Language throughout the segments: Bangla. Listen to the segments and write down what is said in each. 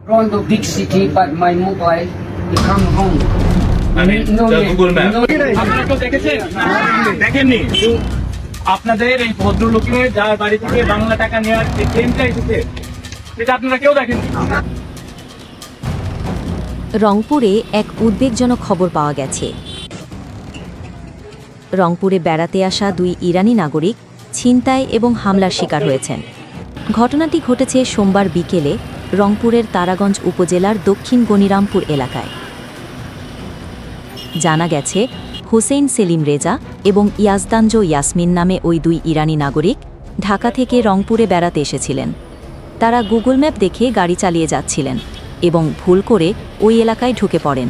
From the big city, but my mobile become home. আপনারা তো দেখেছেন? দেখেননি? আপনাদের এই ভদ্রলোকের যার বাড়ি থেকে বাংলা টাকা নেওয়ার যে ক্লেমটা এসেছে সেটা আপনারা কেউ দেখেননি। রংপুরে এক উদ্বেগজনক খবর পাওয়া গেছে। রংপুরে বেড়াতে আসা 2 ইরানি নাগরিক ছিনতাই এবং হামলার শিকার হয়েছেন। ঘটনাটি ঘটেছে সোমবার বিকেলে রংপুরের তারাগঞ্জ উপজেলার দক্ষিণ গনিরামপুর এলাকায়। জানা গেছে হোসেন সেলিম রেজা এবং ইয়াজদানজো ইয়াসমিন নামে ওই 2 ইরানি নাগরিক ঢাকা থেকে রংপুরে বেড়াতে এসেছিলেন। তারা গুগল ম্যাপ দেখে গাড়ি চালিয়ে যাচ্ছিলেন এবং ভুল করে ওই এলাকায় ঢুকে পড়েন।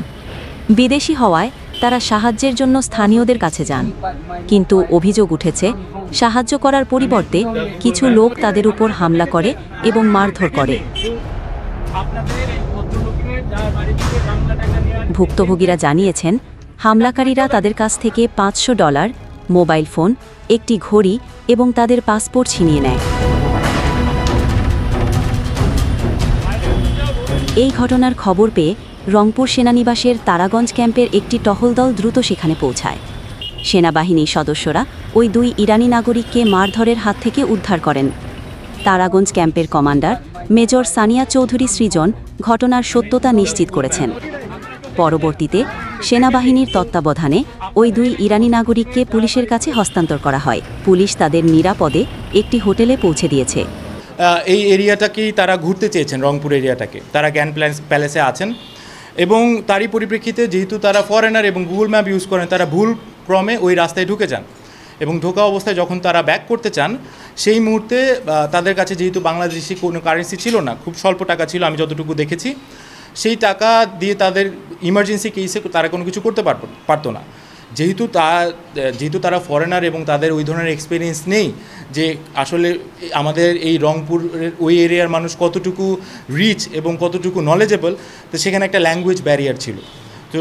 বিদেশি হওয়ায় তারা সাহায্যের জন্য স্থানীয়দের কাছে যান, কিন্তু অভিযোগ উঠেছে সাহায্য করার পরিবর্তে কিছু লোক তাদের উপর হামলা করে এবং মারধর করে। ভুক্তভোগীরা জানিয়েছেন হামলাকারীরা তাদের কাছ থেকে $500, মোবাইল ফোন, একটি ঘড়ি এবং তাদের পাসপোর্ট ছিনিয়ে নেয়। এই ঘটনার খবর পেয়ে রংপুর সেনানিবাসের তারাগঞ্জ ক্যাম্পের একটি টহল দল দ্রুত সেখানে পৌঁছায়। সেনাবাহিনীর সদস্যরা ওই 2 ইরানি নাগরিককে মারধরের হাত থেকে উদ্ধার করেন। তারাগঞ্জ ক্যাম্পের কমান্ডার মেজর সানিয়া চৌধুরী সৃজন ঘটনার সত্যতা নিশ্চিত করেছেন। পরবর্তীতে সেনাবাহিনীর তত্ত্বাবধানে ওই 2 ইরানি নাগরিককে পুলিশের কাছে হস্তান্তর করা হয়। পুলিশ তাদের নিরাপদে একটি হোটেলে পৌঁছে দিয়েছে। এই এরিয়াটাকেই তারা ঘুরতে চেয়েছেন, রংপুর এরিয়াটাকে। তারা জ্ঞান প্যালেসে আছেন এবং তারই পরিপ্রেক্ষিতে যেহেতু তারা ফরেনার এবং গুগল ম্যাপ ইউজ করেন, তারা ভুল ক্রমে ওই রাস্তায় ঢুকে যান এবং ঢোকা অবস্থায় যখন তারা ব্যাক করতে চান সেই মুহূর্তে তাদের কাছে যেহেতু বাংলাদেশি কোনো কারেন্সি ছিল না, খুব স্বল্প টাকা ছিল আমি যতটুকু দেখেছি, সেই টাকা দিয়ে তাদের ইমার্জেন্সি কেসে তারা কোনো কিছু করতে পারতো না। যেহেতু তারা ফরেনার এবং তাদের ওই ধরনের এক্সপিরিয়েন্স নেই যে আসলে আমাদের এই রংপুরের ওই এরিয়ার মানুষ কতটুকু রিচ এবং কতটুকু নলেজেবল, তো সেখানে একটা ল্যাঙ্গুয়েজ ব্যারিয়ার ছিল। তো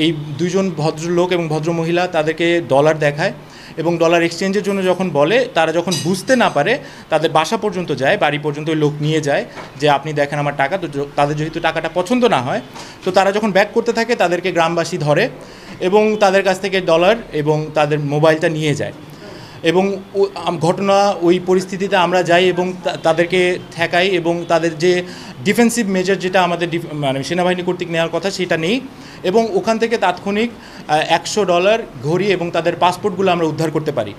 এই 2 জন ভদ্রলোক এবং ভদ্রমহিলা তাদেরকে ডলার দেখায় এবং ডলার এক্সচেঞ্জের জন্য যখন বলে, তারা যখন বুঝতে না পারে তাদের বাসা পর্যন্ত যায়, বাড়ি পর্যন্ত ওই লোক নিয়ে যায় যে আপনি দেখেন আমার টাকা। তো তাদের যেহেতু টাকাটা পছন্দ না হয়, তো তারা যখন ব্যাক করতে থাকে তাদেরকে গ্রামবাসী ধরে এবং তাদের কাছ থেকে ডলার এবং তাদের মোবাইলটা নিয়ে যায়। এবং ঘটনা ওই পরিস্থিতিতে আমরা যাই এবং তাদেরকে ঠেকাই এবং তাদের যে ডিফেন্সিভ মেজার যেটা আমাদের মানে সেনাবাহিনী কর্তৃক নেওয়ার কথা সেটা নেই এবং ওখান থেকে তাৎক্ষণিক $100 ঘড়ি এবং তাদের পাসপোর্টগুলো আমরা উদ্ধার করতে পারি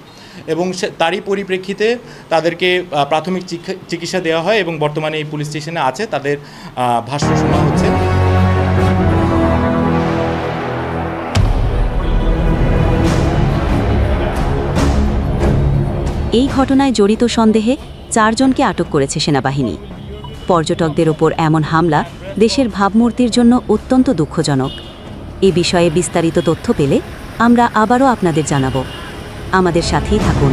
এবং তারই পরিপ্রেক্ষিতে তাদেরকে প্রাথমিক চিকিৎসা দেওয়া হয় এবং বর্তমানে এই পুলিশ স্টেশনে আছে, তাদের ভাষ্য শোনা হচ্ছে। এই ঘটনায় জড়িত সন্দেহে 4 জনকে আটক করেছে সেনাবাহিনী। পর্যটকদের ওপর এমন হামলা দেশের ভাবমূর্তির জন্য অত্যন্ত দুঃখজনক। এ বিষয়ে বিস্তারিত তথ্য পেলে আমরা আবারও আপনাদের জানাব। আমাদের সাথেই থাকুন।